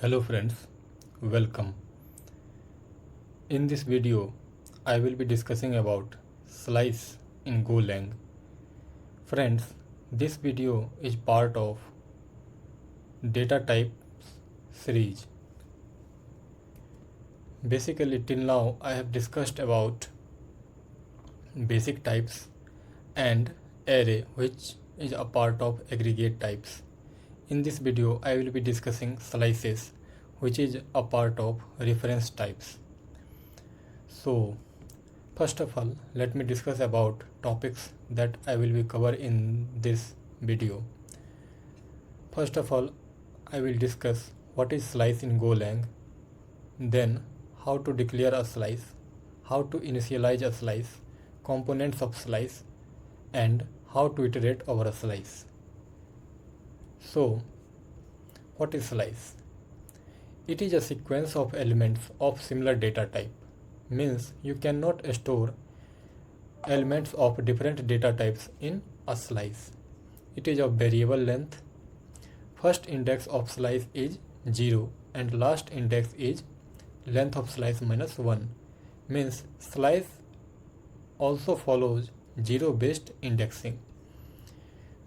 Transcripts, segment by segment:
Hello friends, welcome. In this video, I will be discussing about slice in Golang. Friends, this video is part of data types series. Basically, till now I have discussed about basic types and array, which is a part of aggregate types. In this video, I will be discussing slices, which is a part of reference types. So, first of all, let me discuss about topics that I will be cover in this video. First of all, I will discuss what is slice in Golang, then how to declare a slice, how to initialize a slice, components of slice, and how to iterate over a slice. So, what is slice? It is a sequence of elements of similar data type. Means you cannot store elements of different data types in a slice. It is of variable length. First index of slice is 0 and last index is length of slice minus 1. Means slice also follows 0 based indexing.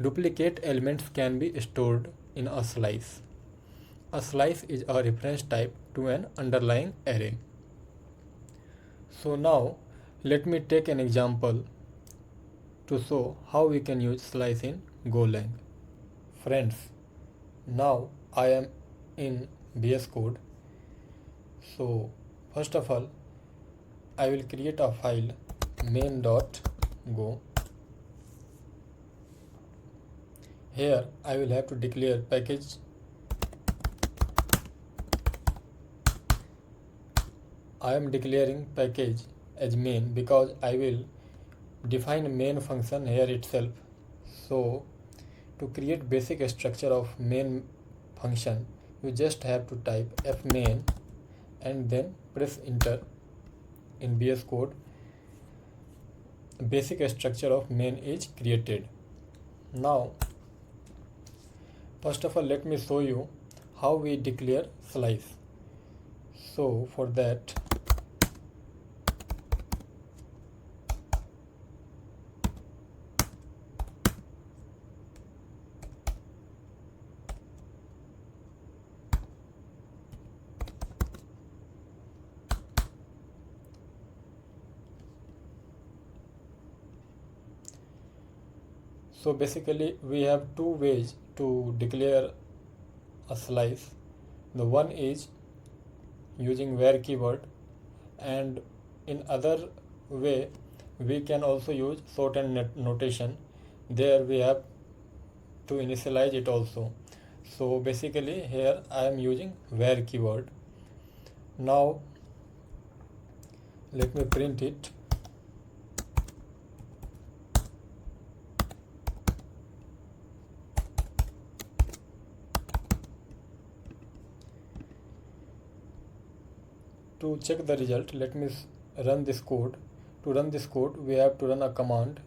Duplicate elements can be stored in a slice. A slice is a reference type to an underlying array. So now let me take an example to show how we can use slice in Golang. Friends, now I am in VS Code. So first of all, I will create a file main.go. Here I will have to declare package. I am declaring package as main because I will define main function here itself. So to create basic structure of main function, you just have to type fmain and then press enter. In VS Code, basic structure of main is created. Now first of all, let me show you how we declare slice. So for that, so basically we have two ways to declare a slice. The one is using where keyword, and in other way we can also use shorthand notation. There we have to initialize it also. So basically here I am using where keyword. Now let me print it. To check the result, let me run this code. To run this code, we have to run a command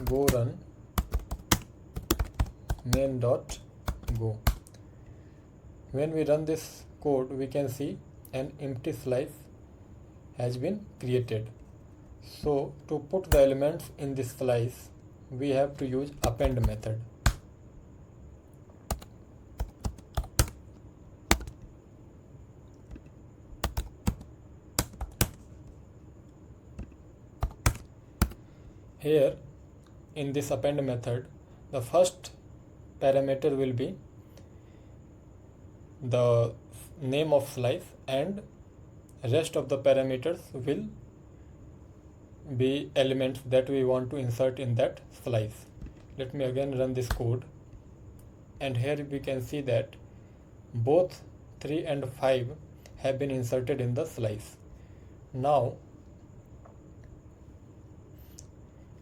go run main.go. When we run this code, we can see an empty slice has been created. So to put the elements in this slice, we have to use append method. Here in this append method, the first parameter will be the name of slice and rest of the parameters will be elements that we want to insert in that slice. Let me again run this code, and here we can see that both 3 and 5 have been inserted in the slice. Now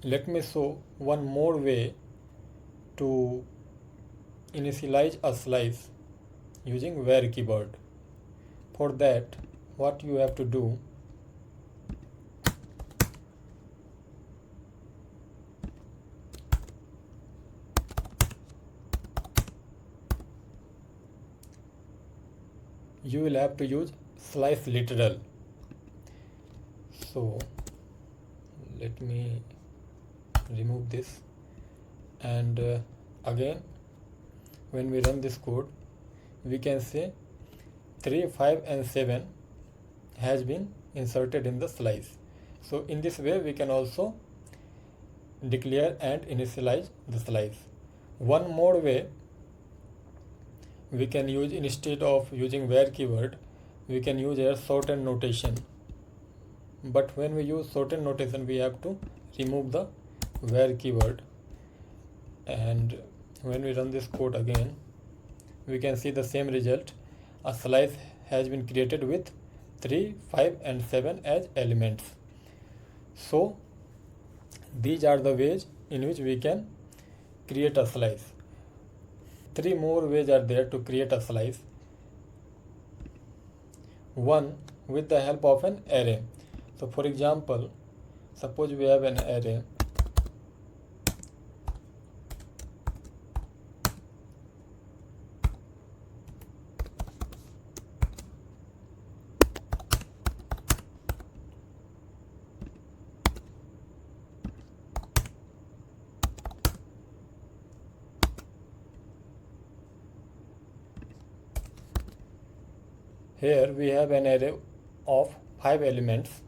let me show one more way to initialize a slice using where keyword. For that, what you have to do, you will have to use slice literal. So let me remove this, and again when we run this code we can say 3, 5 and 7 has been inserted in the slice. So in this way we can also declare and initialize the slice. One more way we can use, instead of using where keyword, we can use a shortened notation. But when we use shortened notation we have to remove the where keyword, and when we run this code again we can see the same result. A slice has been created with 3, 5 and 7 as elements. So these are the ways in which we can create a slice. 3 more ways are there to create a slice. One, with the help of an array. So for example, suppose we have an array. Here we have an array of 5 elements,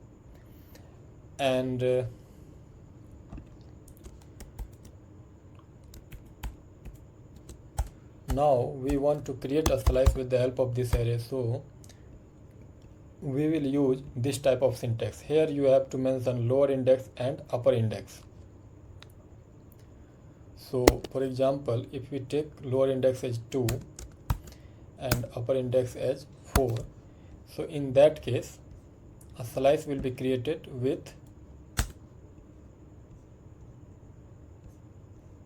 and now we want to create a slice with the help of this array. So we will use this type of syntax. Here you have to mention lower index and upper index. So for example, if we take lower index as 2 and upper index as 4, so in that case a slice will be created with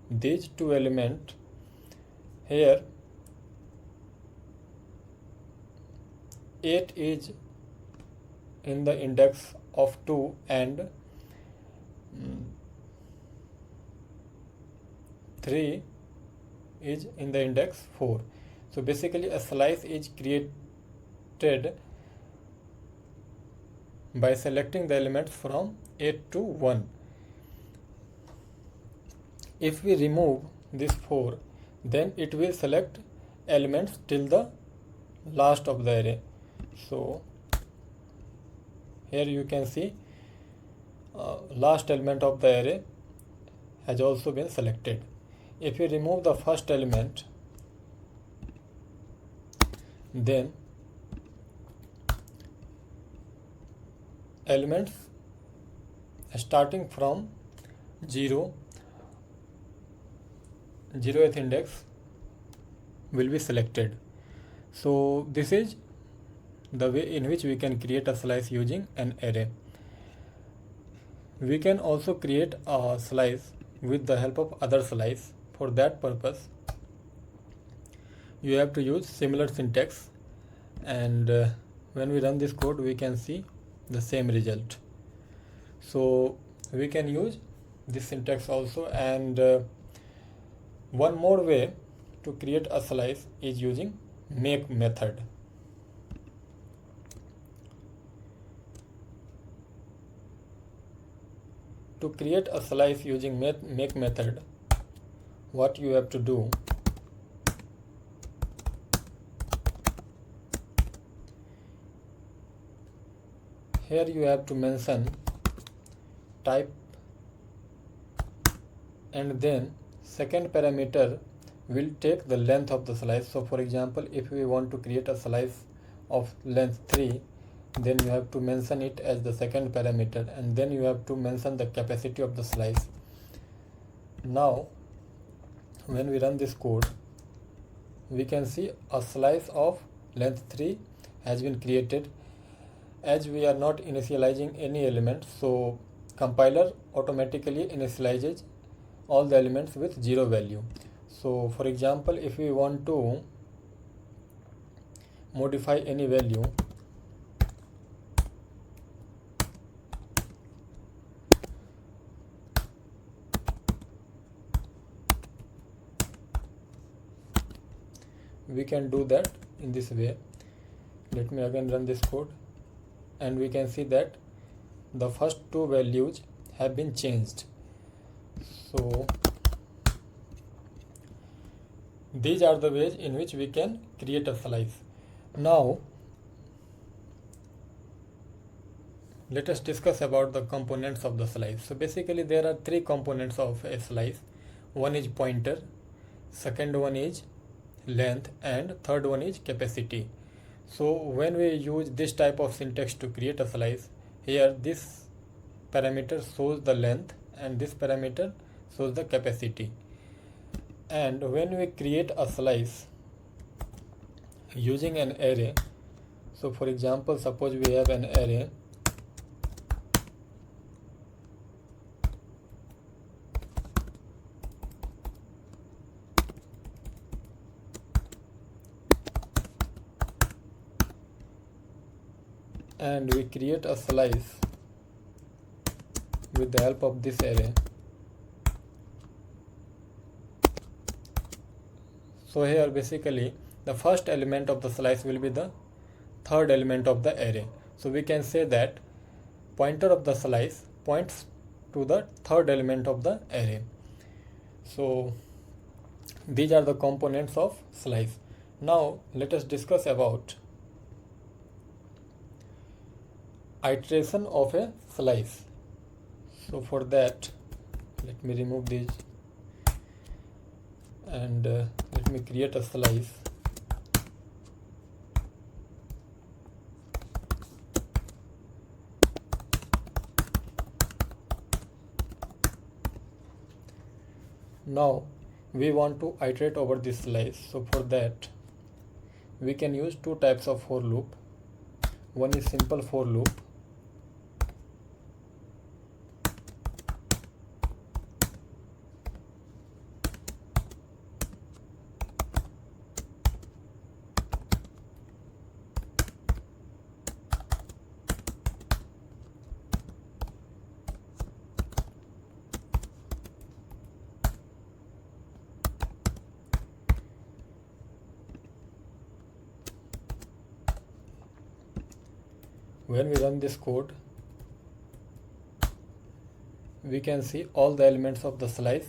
these 2 elements. Here 8 is in the index of 2 and 3 is in the index 4. So basically a slice is created by selecting the elements from 8 to 1. If we remove this 4, then it will select elements till the last of the array. So here you can see last element of the array has also been selected. If we remove the first element, then elements starting from 0th index will be selected. So this is the way in which we can create a slice using an array. We can also create a slice with the help of other slice. For that purpose you have to use similar syntax, and when we run this code we can see the same result. So we can use this syntax also, and one more way to create a slice is using make method. To create a slice using make method, what you have to do, here you have to mention type, and then second parameter will take the length of the slice. So for example, if we want to create a slice of length 3, then you have to mention it as the second parameter, and then you have to mention the capacity of the slice. Now when we run this code we can see a slice of length 3 has been created. As we are not initializing any element, so compiler automatically initializes all the elements with 0 value. So for example, if we want to modify any value, we can do that in this way. Let me again run this code, and we can see that the first two values have been changed. So these are the ways in which we can create a slice. Now let us discuss about the components of the slice. So basically there are three components of a slice. One is pointer, second one is length, and third one is capacity. So when we use this type of syntax to create a slice, here this parameter shows the length and this parameter shows the capacity. And when we create a slice using an array, so for example, suppose we have an array and we create a slice with the help of this array. So here basically the first element of the slice will be the third element of the array. So we can say that pointer of the slice points to the third element of the array. So these are the components of slice. Now let us discuss about iteration of a slice. So for that, let me remove these and let me create a slice. Now we want to iterate over this slice. So for that we can use two types of for loop. One is simple for loop, when we run this code, we can see all the elements of the slice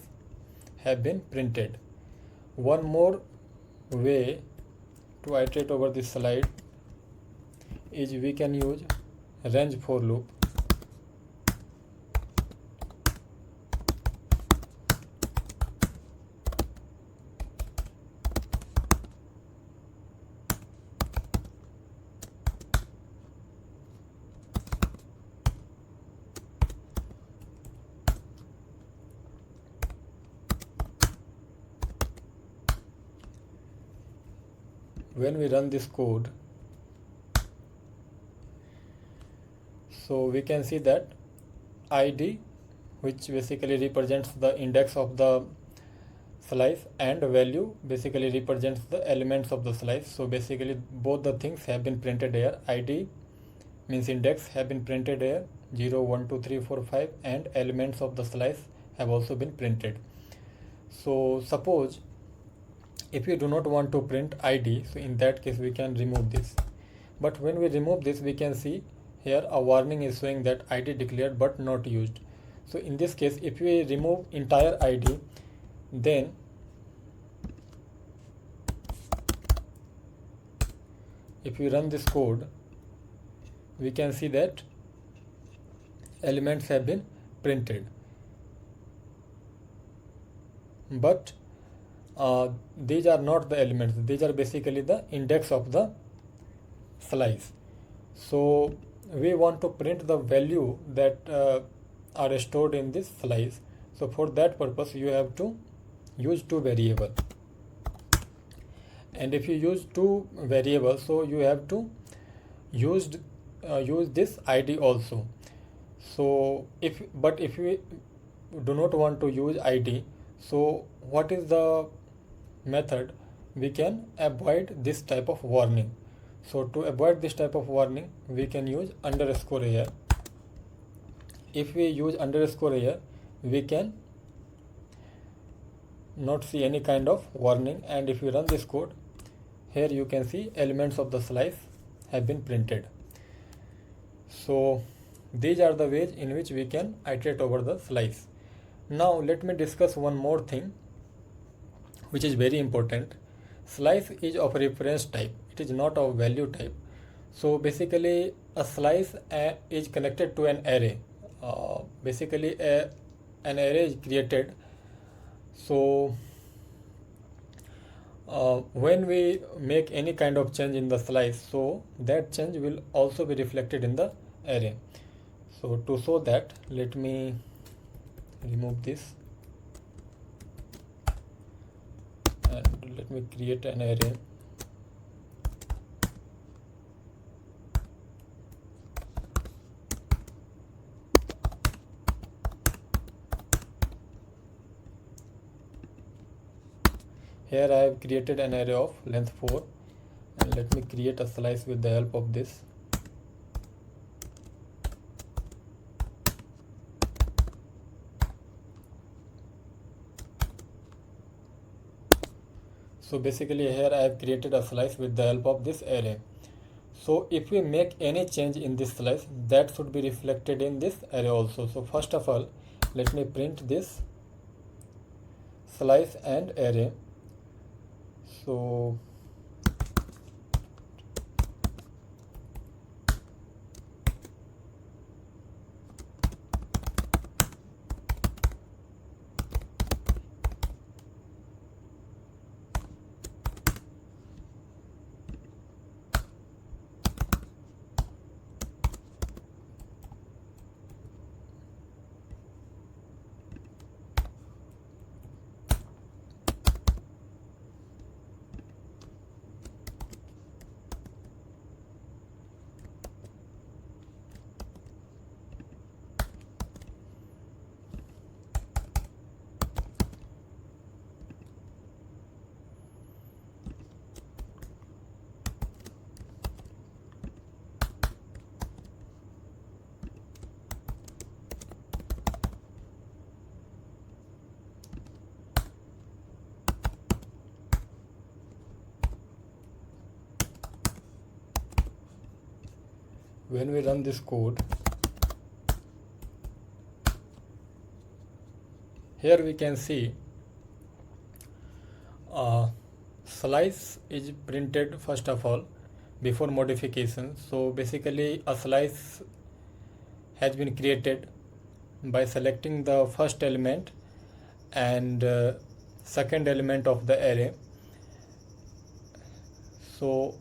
have been printed. One more way to iterate over this slide is we can use range for loop. When we run this code, so we can see that id, which basically represents the index of the slice, and value basically represents the elements of the slice. So basically both the things have been printed here. Id means index have been printed here, 0 1 2 3 4 5, and elements of the slice have also been printed. So suppose if you do not want to print id, so in that case we can remove this. But when we remove this, we can see here a warning is showing that id declared but not used. So in this case, if we remove entire id, then if we run this code, we can see that elements have been printed. But these are not the elements, these are basically the index of the slice. So we want to print the value that are stored in this slice. So for that purpose you have to use two variables, and if you use two variables, so you have to use this id also. So if we do not want to use id, so what is the method? We can avoid this type of warning. So to avoid this type of warning, we can use underscore here. If we use underscore here, we can not see any kind of warning. And if you run this code, here you can see elements of the slice have been printed. So these are the ways in which we can iterate over the slice. Now let me discuss one more thing which is very important. Slice is of reference type, it is not of value type. So basically a slice is connected to an array. Basically an array is created. So when we make any kind of change in the slice, so that change will also be reflected in the array. So to show that, let me remove this and let me create an array. Here I have created an array of length 4, and let me create a slice with the help of this. So basically here I have created a slice with the help of this array. So if we make any change in this slice, that should be reflected in this array also. So first of all, let me print this slice and array. So when we run this code, here we can see slice is printed first of all before modification. So basically a slice has been created by selecting the first element and second element of the array. So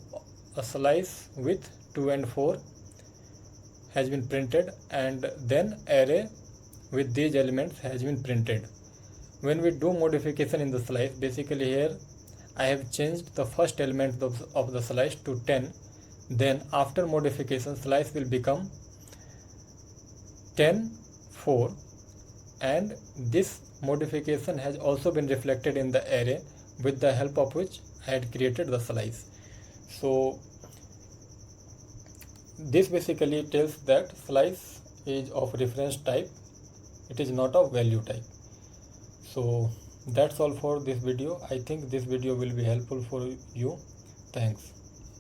a slice with 2 and 4 has been printed, and then array with these elements has been printed. When we do modification in the slice, basically here I have changed the first element of the slice to 10. Then after modification, slice will become 10 4, and this modification has also been reflected in the array with the help of which I had created the slice. So this basically tells that slice is of reference type, it is not of value type. So that's all for this video. I think this video will be helpful for you. Thanks.